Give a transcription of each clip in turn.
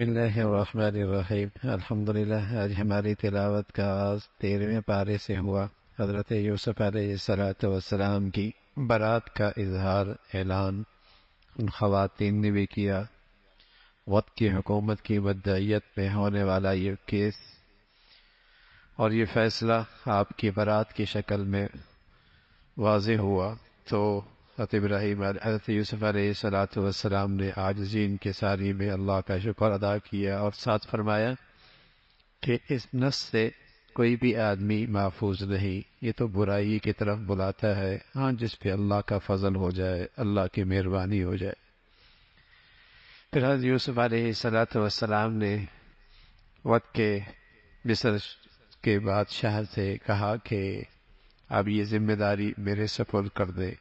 بسم اللہ الرحمن الرحیم الحمدللہ۔ آج ہماری تلاوت کا آغاز 13ویں پارے سے ہوا۔ حضرت یوسف علیہ السلام کی برات کا اظہار اعلان ان خواتین نے بھی کیا۔ وقت کی حکومت کی مدعیت میں ہونے والا یہ کیس اور یہ فیصلہ آپ کی برات کی شکل میں واضح ہوا تو حضرت یوسف علیہ السلام نے عاجزی انکساری میں اللہ کا شکر ادا کیا اور ساتھ فرمایا کہ اس نفس سے کوئی بھی آدمی محفوظ نہیں، یہ تو برائی کی طرف بلاتا ہے، ہاں جس پہ اللہ کا فضل ہو جائے، اللہ کی مہربانی ہو جائے۔ پھر حضرت یوسف علیہ السلام نے وقت کے مصر کے بادشاہ سے کہا کہ اب یہ ذمہ داری میرے سپرد کر دے،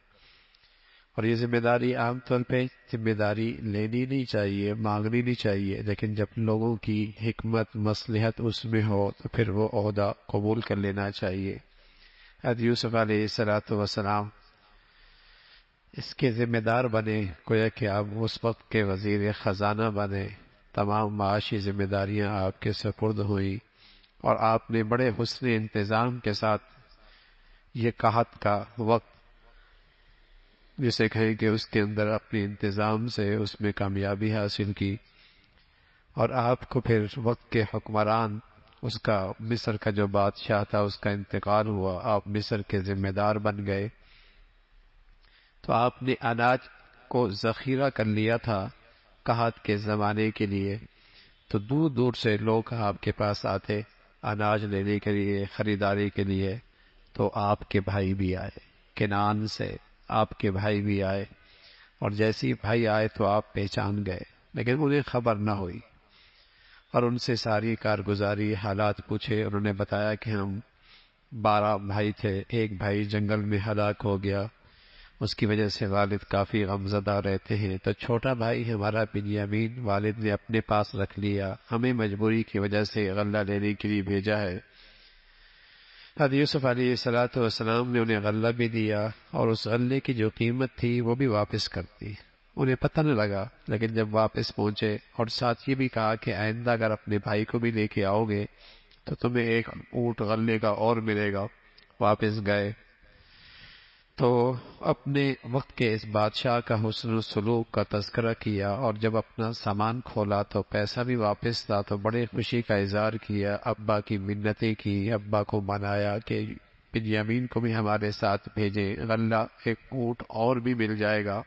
اور یہ ذمہ داری عام طور پہ ذمہ داری لینی نہیں چاہیے، مانگنی نہیں چاہیے، لیکن جب لوگوں کی حکمت مصلحت اس میں ہو تو پھر وہ عہدہ قبول کر لینا چاہیے۔ حضرت یوسف علیہ السلام اس کے ذمہ دار بنے، گویا کہ آپ اس وقت کے وزیر خزانہ بنے، تمام معاشی ذمہ داریاں آپ کے سپرد ہوئیں، اور آپ نے بڑے حسن انتظام کے ساتھ یہ قحط کا وقت جسے کہیں کہ اس کے اندر اپنے انتظام سے اس میں کامیابی حاصل کی، اور آپ کو پھر وقت کے حکمران، اس کا مصر کا جو بادشاہ تھا اس کا انتقال ہوا، آپ مصر کے ذمہ دار بن گئے، تو آپ نے اناج کو ذخیرہ کر لیا تھا قحط کے زمانے کے لیے، تو دور دور سے لوگ آپ کے پاس آتے اناج لینے کے لیے، خریداری کے لیے، تو آپ کے بھائی بھی آئے کنعان سے، آپ کے بھائی بھی آئے، اور جیسے ہی بھائی آئے تو آپ پہچان گئے، لیکن انہیں خبر نہ ہوئی، اور ان سے ساری کارگزاری حالات پوچھے، انہوں نے بتایا کہ ہم 12 بھائی تھے، ایک بھائی جنگل میں ہلاک ہو گیا، اس کی وجہ سے والد کافی غمزدہ رہتے ہیں، تو چھوٹا بھائی ہمارا بنیامین والد نے اپنے پاس رکھ لیا، ہمیں مجبوری کی وجہ سے غلہ لینے کے لیے بھیجا ہے۔ حضرت یوسف علیہ السلام نے انہیں غلہ بھی دیا، اور اس غلے کی جو قیمت تھی وہ بھی واپس کر دی، انہیں پتہ نہ لگا، لیکن جب واپس پہنچے اور ساتھ یہ بھی کہا کہ آئندہ اگر اپنے بھائی کو بھی لے کے آؤ گے تو تمہیں ایک اونٹ غلے کا اور ملے گا۔ واپس گئے تو اپنے وقت کے اس بادشاہ کا حسن و سلوک کا تذکرہ کیا، اور جب اپنا سامان کھولا تو پیسہ بھی واپس تھا، تو بڑے خوشی کا اظہار کیا، ابا کی منتیں کی، ابا کو منایا کہ بنیامین کو بھی ہمارے ساتھ بھیجیں، غلہ ایک اونٹ اور بھی مل جائے گا۔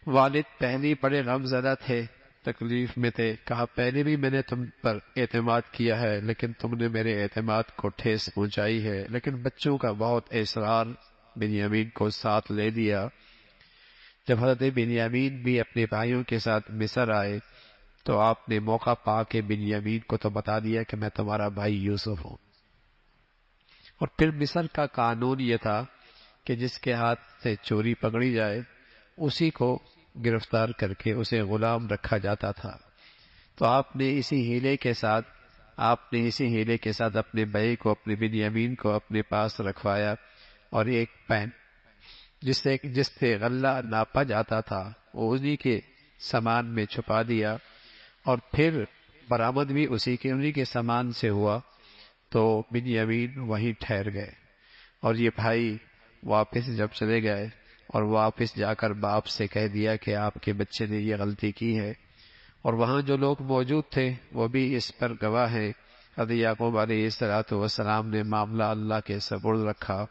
والد پہلے بڑے غم زدہ تھے، تکلیف میں تھے، کہا پہلے بھی میں نے تم پر اعتماد کیا ہے لیکن تم نے میرے اعتماد کو ٹھیس پہنچائی ہے، لیکن بچوں کا بہت اصرار بنیامین کو ساتھ لے دیا۔ جب حضرت بنیامین بھی اپنے بھائیوں کے ساتھ مصر آئے تو آپ نے موقع پا کے بنیامین کو تو بتا دیا کہ میں تمہارا بھائی یوسف ہوں، اور پھر مصر کا قانون یہ تھا کہ جس کے ہاتھ سے چوری پکڑی جائے اسی کو گرفتار کر کے اسے غلام رکھا جاتا تھا، تو آپ نے اسی ہیلے کے ساتھ اپنے بھائی کو، اپنے بنیامین کو اپنے پاس رکھوایا، اور ایک پین جس سے غلہ ناپا جاتا تھا وہ انہی کے سامان میں چھپا دیا، اور پھر برآمد بھی انہی کے سامان سے ہوا، تو بنیامین وہیں ٹھہر گئے، اور یہ بھائی واپس جب چلے گئے اور واپس جا کر باپ سے کہہ دیا کہ آپ کے بچے نے یہ غلطی کی ہے، اور وہاں جو لوگ موجود تھے وہ بھی اس پر گواہ ہیں، حضرت یعقوب علیہ السلام نے معاملہ اللہ کے سپرد رکھا،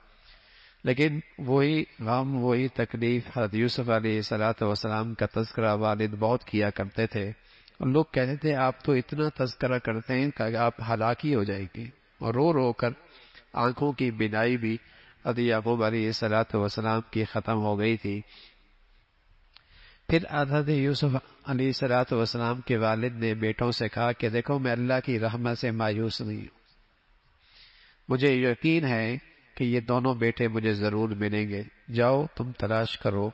لیکن وہی غم، وہی تکلیف حضرت یوسف علیہ السلام کا تذکرہ والد بہت کیا کرتے تھے، اور لوگ کہتے تھے آپ تو اتنا تذکرہ کرتے ہیں کہ آپ ہلاکی ہو جائیں گے، اور رو رو کر آنکھوں کی بینائی بھی حضرت یعقوب علیہ السلام کی ختم ہو گئی تھی۔ پھر حضرت یوسف علیہ السلام کے والد نے بیٹوں سے کہا کہ دیکھو میں اللہ کی رحمت سے مایوس نہیں ہوں، مجھے یقین ہے کہ یہ دونوں بیٹے مجھے ضرور ملیں گے، جاؤ تم تلاش کرو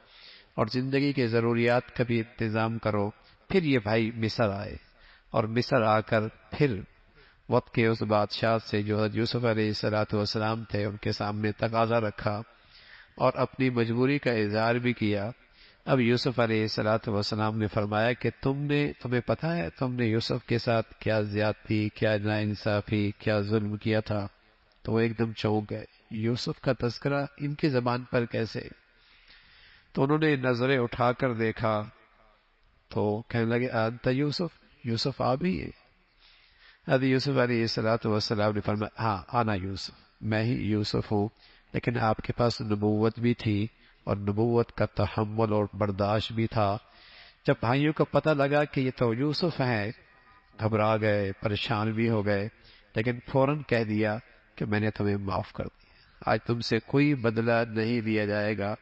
اور زندگی کے ضروریات کا بھی انتظام کرو۔ پھر یہ بھائی مصر آئے، اور مصر آ کر پھر وقت کے اس بادشاہ سے جو حضرت یوسف علیہ السلام تھے ان کے سامنے تقاضا رکھا، اور اپنی مجبوری کا اظہار بھی کیا۔ اب یوسف علیہ السلام نے فرمایا کہ تمہیں پتہ ہے تم نے یوسف کے ساتھ کیا زیادتی، کیا ناانصافی، کیا ظلم کیا تھا؟ تو وہ ایک دم چونک گئے، یوسف کا تذکرہ ان کی زبان پر کیسے؟ تو انہوں نے نظریں اٹھا کر دیکھا تو کہنے لگے انت یوسف، یوسف آپ ہی ہیں؟ حضرت یوسف علیہ السلام نے فرمایا ہاں آنا یوسف، میں ہی یوسف ہوں، لیکن آپ کے پاس نبوت بھی تھی اور نبوت کا تحمل اور برداشت بھی تھا۔ جب بھائیوں کو پتہ لگا کہ یہ تو یوسف ہیں، گھبرا گئے، پریشان بھی ہو گئے، لیکن فوراً کہہ دیا کہ میں نے تمہیں معاف کر دیا، آج تم سے کوئی بدلہ نہیں لیا جائے گا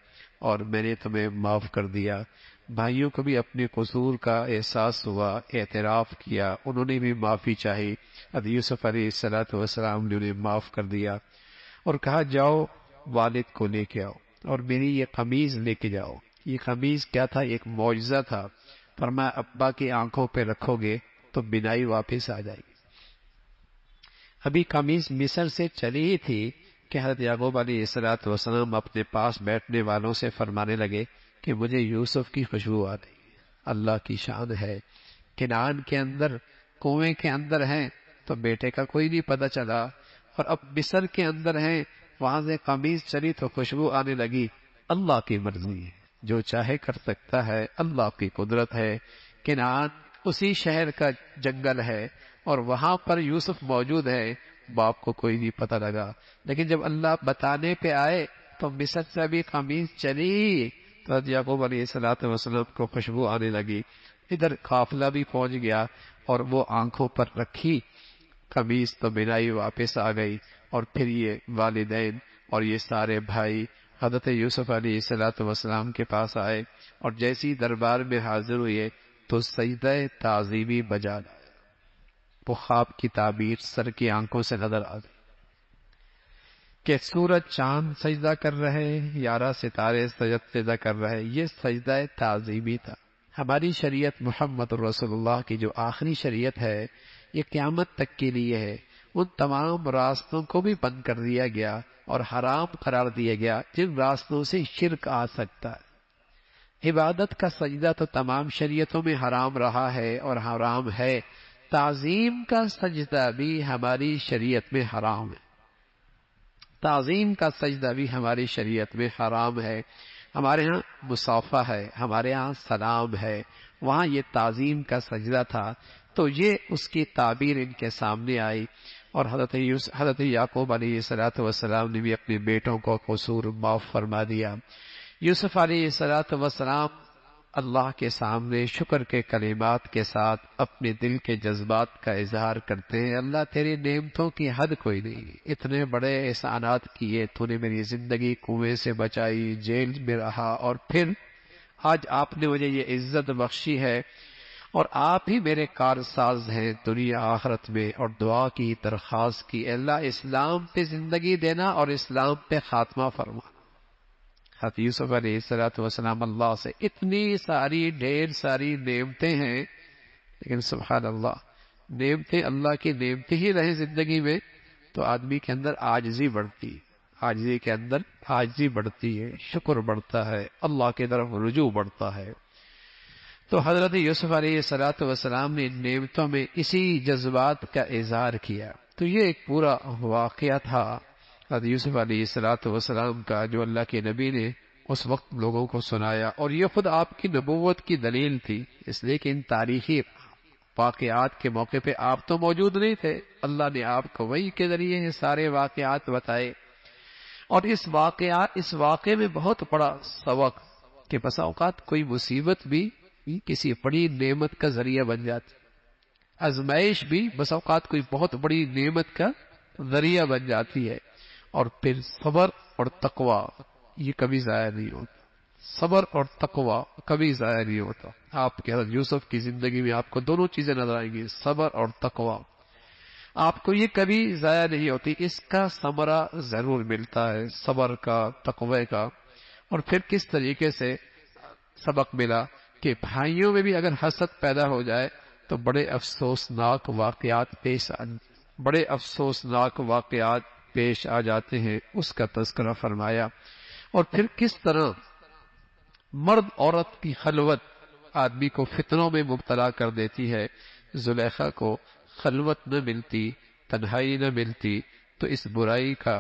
اور میں نے تمہیں معاف کر دیا۔ بھائیوں کو بھی اپنے قصور کا احساس ہوا، اعتراف کیا، انہوں نے بھی معافی چاہی۔ حضرت یوسف علیہ السلام نے انہیں معاف کر دیا اور کہا جاؤ والد کو لے کے آؤ اور میری یہ قمیض لے کے جاؤ۔ یہ قمیض کیا تھا؟ ایک معجزہ تھا، فرمایا ابا کی آنکھوں پہ رکھو گے تو بینائی واپس آ جائے گی۔ ابھی قمیض مصر سے چلی ہی تھی کہ حضرت یعقوب علیہ السلام اپنے پاس بیٹھنے والوں سے فرمانے لگے کہ مجھے یوسف کی خوشبو آ رہی ہے۔ اللہ کی شان ہے، کنعان کے اندر کنویں کے اندر ہیں تو بیٹے کا کوئی نہیں پتہ چلا، اور اب مصر کے اندر ہیں، وہاں سے قمیض چلی تو خوشبو آنے لگی۔ اللہ کی مرضی ہے، جو چاہے کر سکتا ہے، اللہ کی قدرت ہے۔ کنعان اسی شہر کا جنگل ہے اور وہاں پر یوسف موجود ہے، باپ کو کوئی نہیں پتہ لگا، لیکن جب اللہ بتانے پہ آئے تو مصر سے بھی قمیض چلی تو حضرت یعقوب علیہ السلام کو خوشبو آنے لگی۔ ادھر قافلہ بھی پہنچ گیا اور وہ آنکھوں پر رکھی قمیض تو بینائی واپس آ گئی، اور پھر یہ والدین اور یہ سارے بھائی حضرت یوسف علیہ السلام کے پاس آئے اور جیسی دربار میں حاضر ہوئے تو سجدہ تعظیمی بجا لایا۔ وہ خواب کی تعبیر سر کی آنکھوں سے نظر آ گئی کہ سورج چاند سجدہ کر رہے، 11 ستارے سجدہ کر رہے، یہ سجدہ تعظیمی تھا۔ ہماری شریعت محمد رسول اللہ کی جو آخری شریعت ہے، یہ قیامت تک کے لیے ہے۔ ان تمام راستوں کو بھی بند کر دیا گیا اور حرام قرار دیا گیا جن راستوں سے شرک آ سکتا ہے۔ عبادت کا سجدہ تو تمام شریعتوں میں حرام رہا ہے اور حرام ہے، تعظیم کا سجدہ بھی ہماری شریعت میں حرام ہے۔ تعظیم کا سجدہ بھی ہماری شریعت میں حرام ہے۔ ہمارے ہاں مصافحہ ہے، ہمارے ہاں سلام ہے، وہاں یہ تعظیم کا سجدہ تھا، تو یہ اس کی تعبیر ان کے سامنے آئی، اور حضرت یعقوب علیہ السلام نے بھی اپنے بیٹوں کو قصور معاف فرما دیا۔ یوسف علیہ السلام اللہ کے سامنے شکر کے کلمات کے ساتھ اپنے دل کے جذبات کا اظہار کرتے ہیں۔ اللہ تیری نعمتوں کی حد کوئی نہیں، اتنے بڑے احسانات کیے، تو نے میری زندگی کنویں سے بچائی، جیل میں رہا، اور پھر آج آپ نے مجھے یہ عزت بخشی ہے، اور آپ ہی میرے کارساز ہیں دنیا آخرت میں، اور دعا کی، درخواست کی، اللہ اسلام پہ زندگی دینا اور اسلام پہ خاتمہ فرما۔ حضرت یوسف علیہ السلام اللہ سے اتنی ساری ڈھیر ساری نعمتیں ہیں، لیکن سبحان اللہ، نعمتیں اللہ کی نعمتیں ہی رہیں زندگی میں تو آدمی کے اندر عاجزی بڑھتی ہے، عاجزی کے اندر عاجزی بڑھتی ہے، شکر بڑھتا ہے، اللہ کی طرف رجوع بڑھتا ہے۔ تو حضرت یوسف علیہ السلام نے ان نعمتوں میں اسی جذبات کا اظہار کیا۔ تو یہ ایک پورا واقعہ تھا حضرت یوسف علیہ السلام کا، جو اللہ کے نبی نے اس وقت لوگوں کو سنایا، اور یہ خود آپ کی نبوت کی دلیل تھی، اس لیے کہ ان تاریخی واقعات کے موقع پہ آپ تو موجود نہیں تھے، اللہ نے آپ کو وحی کے ذریعے یہ سارے واقعات بتائے۔ اور اس واقعے میں بہت بڑا سبق کہ بسا اوقات کوئی مصیبت بھی کسی بڑی نعمت کا ذریعہ بن جاتی، آزمائش بھی بسا اوقات کوئی بہت بڑی نعمت کا ذریعہ بن جاتی ہے، اور پھر صبر اور تقوی یہ کبھی ضائع نہیں ہوتا، صبر اور تقوی کبھی ضائع نہیں ہوتا۔ آپ کے حضرت یوسف کی زندگی میں آپ کو دونوں چیزیں نظر آئیں گی، صبر اور تقوی، آپ کو یہ کبھی ضائع نہیں ہوتی، اس کا ثمرہ ضرور ملتا ہے، صبر کا، تقوی کا۔ اور پھر کس طریقے سے سبق ملا کہ بھائیوں میں بھی اگر حسد پیدا ہو جائے تو بڑے افسوسناک واقعات پیش آ جاتے ہیں، اس کا تذکرہ فرمایا۔ اور پھر کس طرح مرد عورت کی خلوت آدمی کو فتنوں میں مبتلا کر دیتی ہے. زلیخا کو خلوت نہ ملتی، تنہائی نہ ملتی تو اس برائی کا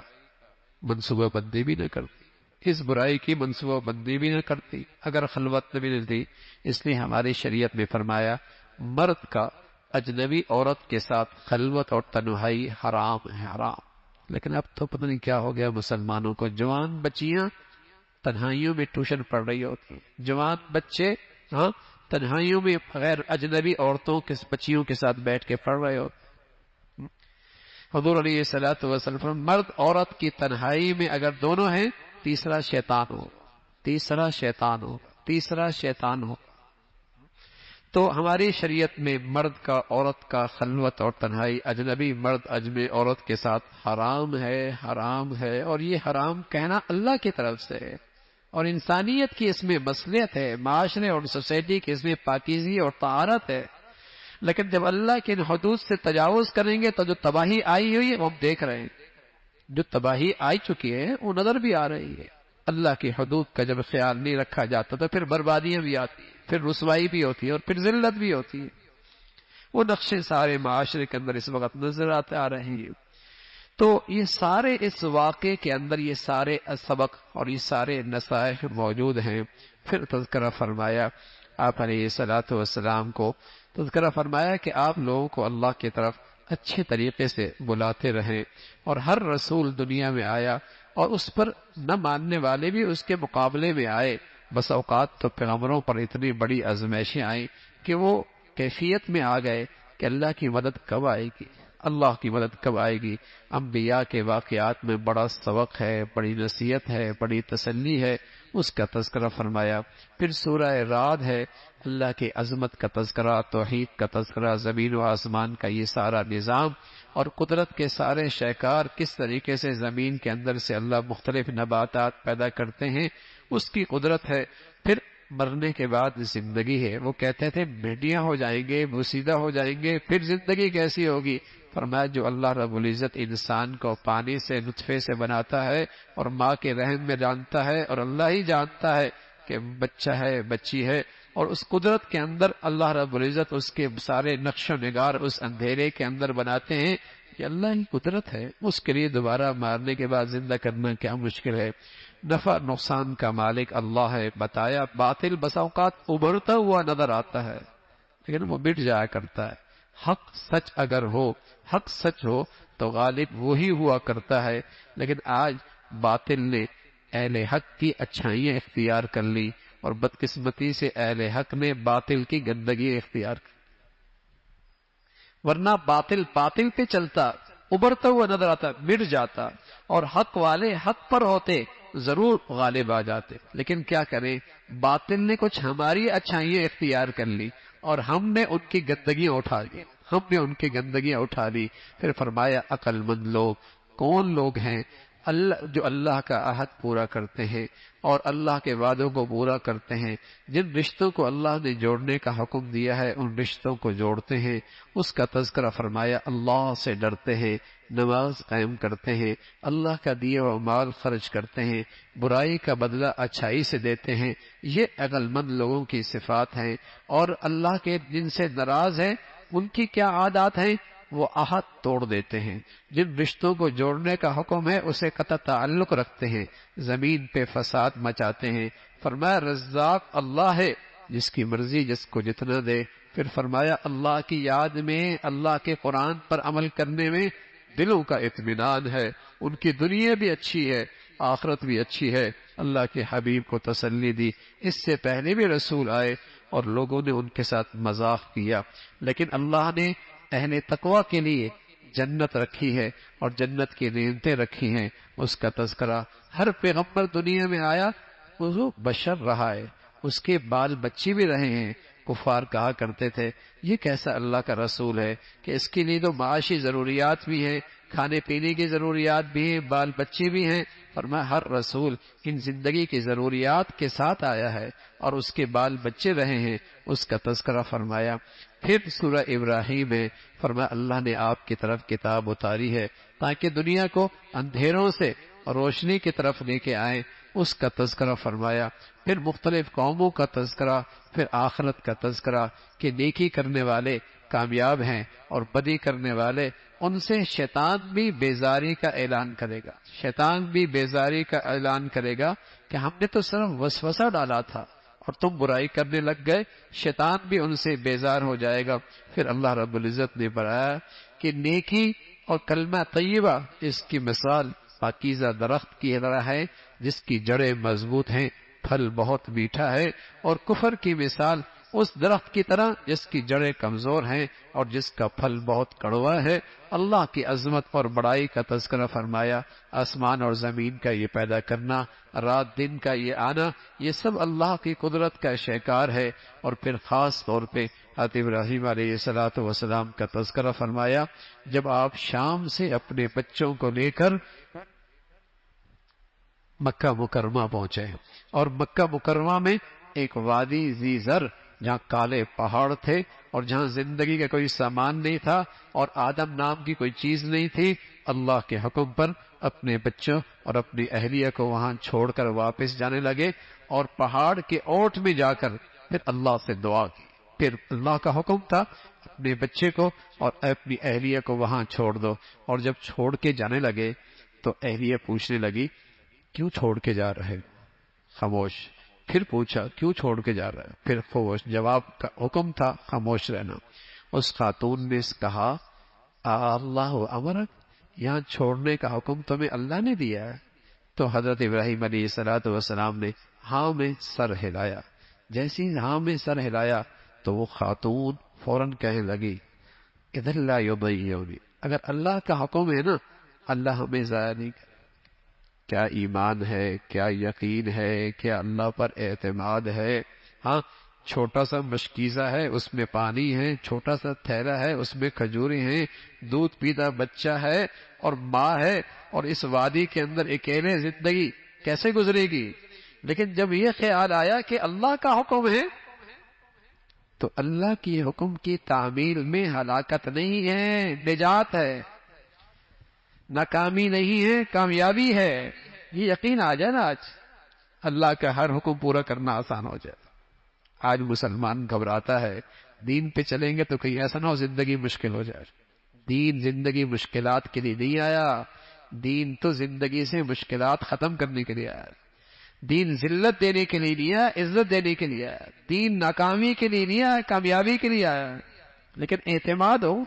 منصوبہ بندی بھی نہ کرتی، اس برائی کی منصوبہ بندی بھی نہ کرتی اگر خلوت نہ ملتی. اس لیے ہماری شریعت میں فرمایا مرد کا اجنبی عورت کے ساتھ خلوت اور تنہائی حرام ہے، حرام. لیکن اب تو پتہ نہیں کیا ہو گیا مسلمانوں کو، جوان بچیاں تنہائیوں میں ٹیوشن پڑھ رہی ہوتی ہیں، جوان بچے تنہائیوں میں غیر اجنبی عورتوں کے بچیوں کے ساتھ بیٹھ کے پڑھ رہے ہوتے. حضور علیہ الصلوۃ والسلام مرد عورت کی تنہائی میں اگر دونوں ہیں تیسرا شیطان ہو، تیسرا شیطان ہو، تیسرا شیطان ہو. تو ہماری شریعت میں مرد کا عورت کا خلوت اور تنہائی اجنبی مرد اجنبی عورت کے ساتھ حرام ہے، حرام ہے. اور یہ حرام کہنا اللہ کی طرف سے ہے اور انسانیت کی اس میں مصلحت ہے، معاشرے اور سوسائٹی کی اس میں پاکیزگی اور طہارت ہے. لیکن جب اللہ کے ان حدود سے تجاوز کریں گے تو جو تباہی آئی ہوئی ہے وہ ہم دیکھ رہے ہیں، جو تباہی آئی چکی ہے وہ نظر بھی آ رہی ہے. اللہ کی حدود کا جب خیال نہیں رکھا جاتا تو پھر بربادیاں بھی آتی ہیں، پھر رسوائی بھی ہوتی ہے اور پھر ذلت بھی ہوتی ہے. وہ نقشے سارے معاشرے کے اندر اس وقت نظر آتے آ رہے ہیں. تو یہ سارے اس واقعے کے اندر یہ سارے سبق اور یہ سارے نصائح موجود ہیں. پھر تذکرہ فرمایا آپ علیہ الصلوۃ والسلام کو، تذکرہ فرمایا کہ آپ لوگوں کو اللہ کی طرف اچھے طریقے سے بلاتے رہیں. اور ہر رسول دنیا میں آیا اور اس پر نہ ماننے والے بھی اس کے مقابلے میں آئے. بس اوقات تو پیغمبروں پر اتنی بڑی آزمائشیں آئیں کہ وہ کیفیت میں آ گئے کہ اللہ کی مدد کب آئے گی، اللہ کی مدد کب آئے گی. انبیاء کے واقعات میں بڑا سبق ہے، بڑی نصیحت ہے، بڑی تسلی ہے، اس کا تذکرہ فرمایا. پھر سورہ رعد ہے، اللہ کی عظمت کا تذکرہ، توحید کا تذکرہ، زمین و آسمان کا یہ سارا نظام اور قدرت کے سارے شہکار کس طریقے سے زمین کے اندر سے اللہ مختلف نباتات پیدا کرتے ہیں، اس کی قدرت ہے. پھر مرنے کے بعد زندگی ہے. وہ کہتے تھے میڈیا ہو جائیں گے، بوسیدہ ہو جائیں گے، پھر زندگی کیسی ہوگی؟ فرمایا جو اللہ رب العزت انسان کو پانی سے نطفے سے بناتا ہے اور ماں کے رحم میں جانتا ہے اور اللہ ہی جانتا ہے کہ بچہ ہے بچی ہے، اور اس قدرت کے اندر اللہ رب العزت اس کے سارے نقش و نگار اس اندھیرے کے اندر بناتے ہیں. یہ اللہ ہی قدرت ہے. اس کے لیے دوبارہ مارنے کے بعد زندہ کرنا کیا مشکل ہے. نفع نقصان کا مالک اللہ ہے. بتایا باطل بسا اوقات ابھرتا ہوا نظر آتا ہے لیکن وہ مٹ جایا کرتا ہے. حق سچ اگر ہو، حق سچ ہو تو غالب وہی ہوا کرتا ہے. لیکن آج باطل نے اہل حق کی اچھائیاں اختیار کر لی اور بدقسمتی سے اہل حق نے باطل کی گندگی اختیار کی. ورنہ باطل باطل پہ چلتا، ابھرتا ہوا نظر آتا، مٹ جاتا، اور حق والے حق پر ہوتے ضرور غالب آ جاتے. لیکن کیا کریں، باطل نے کچھ ہماری اچھائیاں اختیار کر لی اور ہم نے ان کی گندگیاں اٹھا لی، ہم نے ان کی گندگیاں اٹھا لی. پھر فرمایا عقل مند لوگ کون لوگ ہیں؟ جو اللہ کا عہد پورا کرتے ہیں اور اللہ کے وعدوں کو پورا کرتے ہیں، جن رشتوں کو اللہ نے جوڑنے کا حکم دیا ہے ان رشتوں کو جوڑتے ہیں. اس کا تذکرہ فرمایا اللہ سے ڈرتے ہیں، نماز قائم کرتے ہیں، اللہ کا دیا ہوا مال خرچ کرتے ہیں، برائی کا بدلہ اچھائی سے دیتے ہیں. یہ عقل مند لوگوں کی صفات ہیں. اور اللہ کے جن سے ناراض ہیں ان کی کیا عادات ہیں؟ وہ عہد توڑ دیتے ہیں. جن رشتوں کو جوڑنے کا حکم ہے اسے قطع تعلق رکھتے ہیں، زمین پہ فساد مچاتے ہیں. فرمایا رزاق اللہ ہے، جس کی مرضی جس کو جتنا دے. پھر فرمایا اللہ کی یاد میں، اللہ کے قرآن پر عمل کرنے میں دلوں کا اطمینان ہے. ان کی دنیا بھی اچھی ہے، آخرت بھی اچھی ہے. اللہ کے حبیب کو تسلی دی. اس سے پہلے بھی رسول آئے اور لوگوں نے ان کے ساتھ مذاق کیا، لیکن اللہ نے اہل تقوی کے لیے جنت رکھی ہے اور جنت کی نعمتیں رکھی ہیں. اس کا تذکرہ ہر پیغمبر دنیا میں آیا وہ بشر رہا ہے، اس کے بال بچے بھی رہے ہیں. کفار کہا کرتے تھے یہ کیسا اللہ کا رسول ہے کہ اس کے لیے تو معاشی ضروریات بھی ہیں، کھانے پینے کی ضروریات بھی ہیں، بال بچے بھی ہیں. فرمایا ہر رسول ان زندگی کی ضروریات کے ساتھ آیا ہے اور اس کے بال بچے رہے ہیں. اس کا تذکرہ فرمایا. پھر سورہ ابراہیم میں فرمایا اللہ نے آپ کی طرف کتاب اتاری ہے تاکہ دنیا کو اندھیروں سے روشنی کی طرف لے کے آئیں. اس کا تذکرہ فرمایا، پھر مختلف قوموں کا تذکرہ، پھر آخرت کا تذکرہ کہ نیکی کرنے والے کامیاب ہیں اور بدی کرنے والے ان سے شیطان بھی بیزاری کا اعلان کرے گا، شیطان بھی بیزاری کا اعلان کرے گا کہ ہم نے تو صرف وسوسہ ڈالا تھا اور تم برائی کرنے لگ گئے، شیطان بھی ان سے بیزار ہو جائے گا۔ پھر اللہ رب العزت نے بتایا کہ نیکی اور کلمہ طیبہ اس کی مثال پاکیزہ درخت کی طرح ہے جس کی جڑیں مضبوط ہیں، پھل بہت میٹھا ہے، اور کفر کی مثال اس درخت کی طرح جس کی جڑیں کمزور ہیں اور جس کا پھل بہت کڑوا ہے۔ اللہ کی عظمت اور بڑائی کا تذکرہ فرمایا، آسمان اور زمین کا یہ پیدا کرنا، رات دن کا یہ آنا، یہ سب اللہ کی قدرت کا شہکار ہے۔ اور پھر خاص طور پہ حضرت ابراہیم علیہ السلام کا تذکرہ فرمایا جب آپ شام سے اپنے بچوں کو لے کر مکہ مکرمہ پہنچے، اور مکہ مکرمہ میں ایک وادی ذی زر جہاں کالے پہاڑ تھے اور جہاں زندگی کا کوئی سامان نہیں تھا اور آدم نام کی کوئی چیز نہیں تھی، اللہ کے حکم پر اپنے بچوں اور اپنی اہلیہ کو وہاں چھوڑ کر واپس جانے لگے، اور پہاڑ کے اوٹ میں جا کر پھر اللہ سے دعا کی۔ پھر اللہ کا حکم تھا اپنے بچے کو اور اپنی اہلیہ کو وہاں چھوڑ دو، اور جب چھوڑ کے جانے لگے تو اہلیہ پوچھنے لگی کیوں چھوڑ کے جا رہے؟ خاموش۔ پھر پوچھا کیوں چھوڑ کے جا رہا ہے؟ پھر خاموش۔ جواب کا حکم تھا خاموش رہنا۔ اس خاتون نے کہا اللہ امرک، یہاں چھوڑنے کا حکم تمہیں اللہ نے دیا ہے؟ تو حضرت ابراہیم علیہ السلام نے ہاں میں سر ہلایا۔ جیسے ہی ہاں میں سر ہلایا تو وہ خاتون فوراً کہنے لگی اذا لا یضیعنی، اگر اللہ کا حکم ہے نا اللہ ہمیں ضائع نہیں کرے۔ کیا ایمان ہے، کیا یقین ہے، کیا اللہ پر اعتماد ہے۔ ہاں چھوٹا سا مشکیزہ ہے اس میں پانی ہے، چھوٹا سا تھیلا ہے اس میں کھجوریں ہیں، دودھ پیتا بچہ ہے اور ماں ہے، اور اس وادی کے اندر اکیلے زندگی کیسے گزرے گی؟ لیکن جب یہ خیال آیا کہ اللہ کا حکم ہے تو اللہ کی حکم کی تعمیل میں ہلاکت نہیں ہے، نجات ہے، ناکامی نہیں ہے، کامیابی ہے۔ یہ یقین آ جائے نا آج اللہ کا ہر حکم پورا کرنا آسان ہو جائے۔ آج مسلمان گھبراتا ہے دین پہ چلیں گے تو کہیں ایسا نہ ہو زندگی مشکل ہو جائے۔ دین زندگی مشکلات کے لیے نہیں آیا، دین تو زندگی سے مشکلات ختم کرنے کے لیے آیا۔ دین ذلت دینے کے لیے نہیں آیا، عزت دینے کے لیے آیا۔ دین ناکامی کے لیے نہیں آیا، کامیابی کے لیے آیا۔ لیکن اعتماد ہو،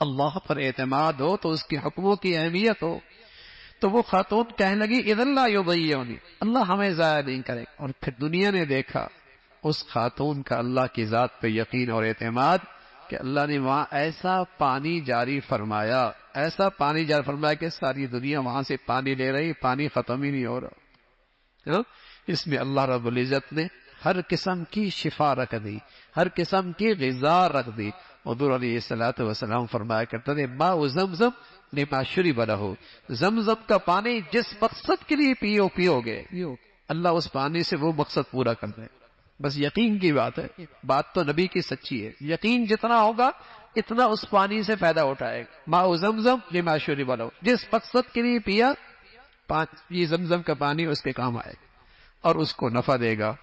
اللہ پر اعتماد ہو تو اس کے حکموں کی اہمیت ہو۔ تو وہ خاتون کہنے لگی اذا لا یضیعنی، اللہ ہمیں ضائع نہیں کرے۔ اور پھر دنیا نے دیکھا اس خاتون کا اللہ کی ذات پہ یقین اور اعتماد کہ اللہ نے وہاں ایسا پانی جاری فرمایا، ایسا پانی جاری فرمایا کہ ساری دنیا وہاں سے پانی لے رہی، پانی ختم ہی نہیں ہو رہا۔ اس میں اللہ رب العزت نے ہر قسم کی شفا رکھ دی، ہر قسم کی غذا رکھ دی۔ حضور علیہ السلام فرمایا کرتے تھے ماء زمزم لما شرب لہ، زمزم کا پانی جس مقصد کے لیے پیو گے اللہ اس پانی سے وہ مقصد پورا کر دے۔ بس یقین کی بات ہے، بات تو نبی کی سچی ہے، یقین جتنا ہوگا اتنا اس پانی سے فائدہ اٹھائے گا۔ ماء زمزم لما شرب لہ، جس مقصد کے لیے پیا یہ زمزم کا پانی اس کے کام آئے گا اور اس کو نفع دے گا۔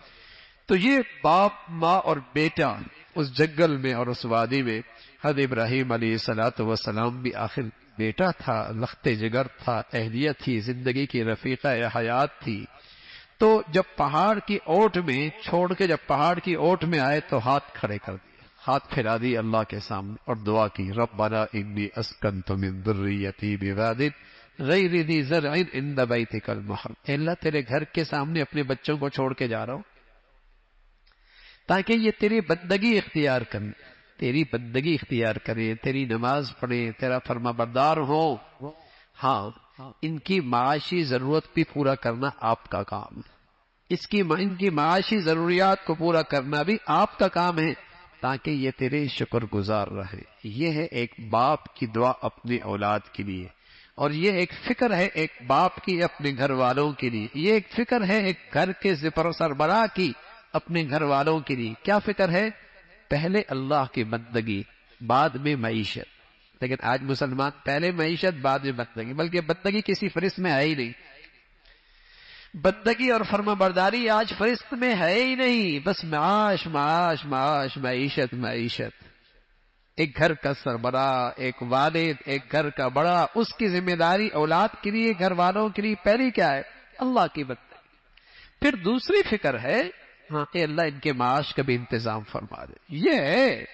تو یہ باپ ماں اور بیٹا اس جنگل میں اور اس وادی میں، حضرت ابراہیم علیہ السلام بھی آخر بیٹا تھا، لخت جگر تھا، اہلیت تھی، زندگی کی رفیقہ حیات تھی۔ تو جب پہاڑ کی اوٹ میں چھوڑ کے جب پہاڑ کی اوٹ میں آئے تو ہاتھ کھڑے کر دیے، ہاتھ پھیلا دی اللہ کے سامنے اور دعا کی ربنا انی اسکنت من ذریتی بواد غیر ذی زرع عند بیتک المحرم، اے اللہ تیرے گھر کے سامنے اپنے بچوں کو چھوڑ کے جا رہا ہوں تاکہ یہ تیری بندگی اختیار کریں، تیری بندگی اختیار کریں، تیری نماز پڑھیں، تیرا فرما بردار ہو۔ ہاں ان کی معاشی ضرورت بھی پورا کرنا آپ کا کام ہے، ان کی معاشی ضروریات کو پورا کرنا بھی آپ کا کام ہے تاکہ یہ تیرے شکر گزار رہے۔ یہ ہے ایک باپ کی دعا اپنی اولاد کے لیے، اور یہ ایک فکر ہے ایک باپ کی اپنے گھر والوں کے لیے، یہ ایک فکر ہے ایک گھر کے سربراہ کی اپنے گھر والوں کے لیے۔ کیا فکر ہے؟ پہلے اللہ کی بندگی، بعد میں معیشت۔ لیکن آج مسلمان پہلے معیشت بعد میں بندگی، بلکہ بندگی کسی فہرست میں ہے ہی نہیں۔ بندگی اور فرما برداری آج فہرست میں ہے ہی نہیں، بس معاش معاش معاش، معیشت معیشت۔ ایک گھر کا سربراہ، ایک والد، ایک گھر کا بڑا، اس کی ذمہ داری اولاد کے لیے، گھر والوں کے لیے پہلی کیا ہے؟ اللہ کی بندگی۔ پھر دوسری فکر ہے ہاں کہ اللہ ان کے معاش کا بھی انتظام فرما دے۔ یہ ہے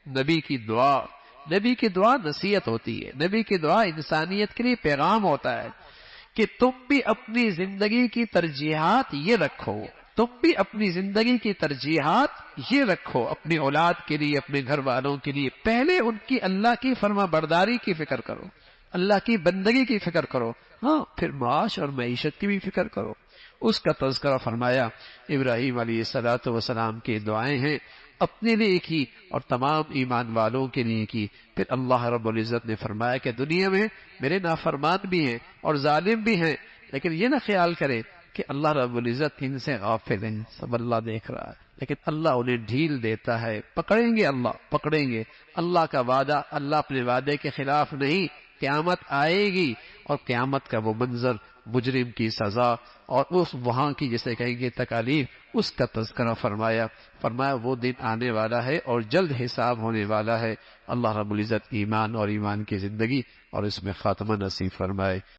نبی کی دعا۔ نبی کی دعا نصیحت ہوتی ہے، نبی کی دعا انسانیت کے لیے پیغام ہوتا ہے کہ تم بھی اپنی زندگی کی ترجیحات یہ رکھو، تم بھی اپنی زندگی کی ترجیحات یہ رکھو اپنی اولاد کے لیے، اپنے گھر والوں کے لیے، پہلے ان کی اللہ کی فرما برداری کی فکر کرو، اللہ کی بندگی کی فکر کرو، ہاں پھر معاش اور معیشت کی بھی فکر کرو۔ اس کا تذکرہ فرمایا۔ ابراہیم علیہ الصلوۃ والسلام کی دعائیں ہیں، اپنے لیے کی اور تمام ایمان والوں کے لیے کی۔ پھر اللہ رب العزت نے فرمایا کہ دنیا میں میرے نافرمان بھی ہیں اور ظالم بھی ہیں، لیکن یہ نہ خیال کریں کہ اللہ رب العزت ان سے غافل ہیں، سب اللہ دیکھ رہا ہے، لیکن اللہ انہیں ڈھیل دیتا ہے، پکڑیں گے، اللہ پکڑیں گے۔ اللہ کا وعدہ، اللہ اپنے وعدے کے خلاف نہیں، قیامت آئے گی اور قیامت کا وہ منظر، مجرم کی سزا اور اس وہاں کی جسے کہیں گے تکالیف، اس کا تذکرہ فرمایا۔ فرمایا وہ دن آنے والا ہے اور جلد حساب ہونے والا ہے۔ اللہ رب العزت ایمان اور ایمان کی زندگی اور اس میں خاتمہ نصیب فرمائے۔